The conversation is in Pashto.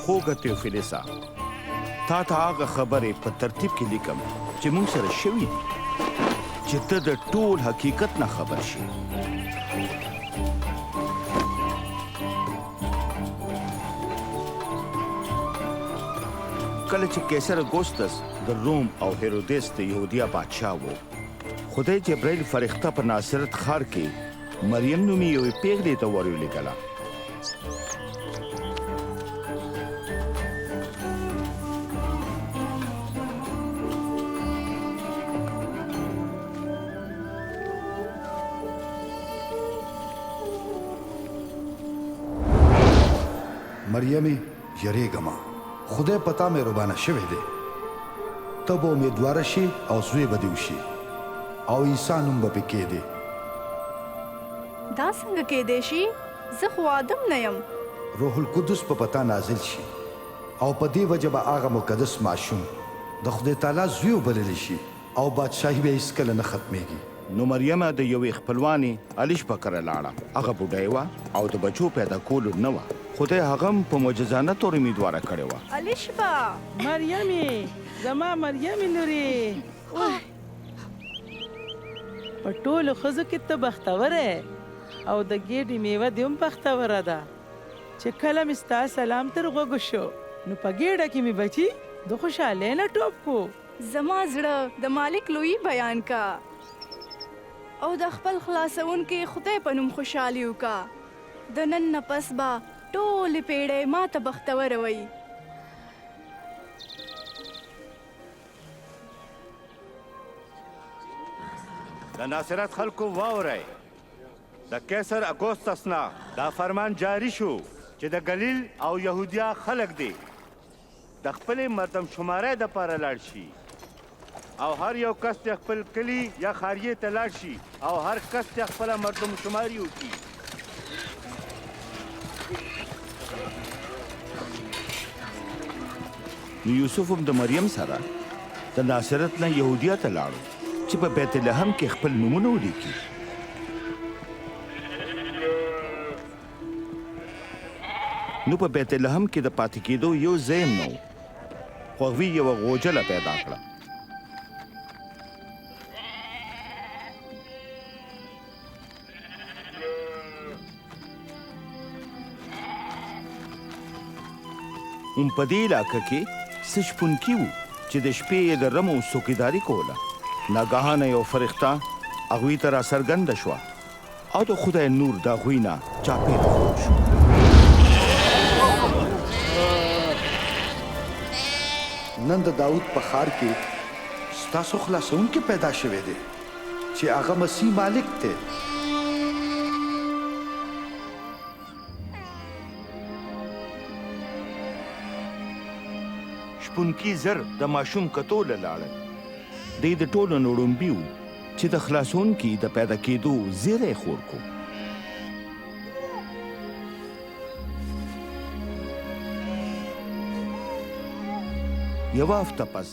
خوږه تیوفیلسا، تا ته هغه خبرې په ترتیب کې لیکم چې موږ سره شوي دي چې ته د ټول حقیقت نه خبر شې. کله چې قیصر اګوستس د روم او هیرودیس د یهودیا بادشاه و، خدای جبرائیل فرښته په ناصرت ښار کې مریم نومي یوې پیغلې ته ورولېږله. مریمې یریږمه، خدای پتا مې ربانه شوی دی. ته به امیدواره شي او زوی به دې وشي او عیسی نوم به پې کېږدي. دا څنګه کېدی شي؟ زه خو آدم نه یم. روح القدس په پتا نازل شي او په دې وجه به هغه مقدس ماشوم د خدای تعالی زوی وبللی شي او بادشاهي به هیڅکله نه ختمیږي. نو مریم د یوې خپلوانې الیشبا کره لاړه. هغه بوډۍ وه او د بچو پیدا کولو نه وه. خدای هغه هم په معجزانه طور امیدواره کړې وه. الیشبا! مریمې، زما مریمې لورې، په ټولو ښځو کې ته بختوره او د ګېډې میوه دې هم بختوره ده چې کله مې ستا سلام تر غوږو شو نو په ګېډه کې مې بچي د خوشحالۍ نه ټوپ کو. زما زړه د مالک لوی بیان کا او د خپل خلاصونکي خدای په نوم خوشحالي وکا. د نن نه پس به ټولې پیړۍ ما ته بختوره وي. د ناصرت خلکو واورئ، د قیصر اګوستس نه دا فرمان جاری شو چې د ګلیل او یهودیا خلک دی د خپلې مردم شمارۍ دپاره لاړ شي او هر یو کس چې خپل کلي یا خاریې ته لاړ شي او هر کس چې خپله مردم شماري وکړي. نو یوسف هم د مریم سره د ناصرت نه یهودیا ته لاړو چې په بیت لحم کې خپل نومونه ولیکي. نو په بیت لحم کې د پاتې کېدو یو ځای هم نه و، خو هغوی یوه غوجله پیدا کړه. په دې علاقه کې څه شپونکي وو چې د شپې یې د رمو څوکیداري کوله. ناګهانه یو فرښته هغوی ته راڅرګنده شوه او د خدای نور د هغوی نه چاپېره خور شو. نن د داود په ښار کې ستاسو خلاصونکی پیدا شوی دی چې هغه مسیح مالک دی. شپونکي زر د ماشوم کتو له لاړل. دی د ټولو نه وړومبي و چې د خلاصونکي د پیدا کېدو زیری خور کو. یوه هفته پس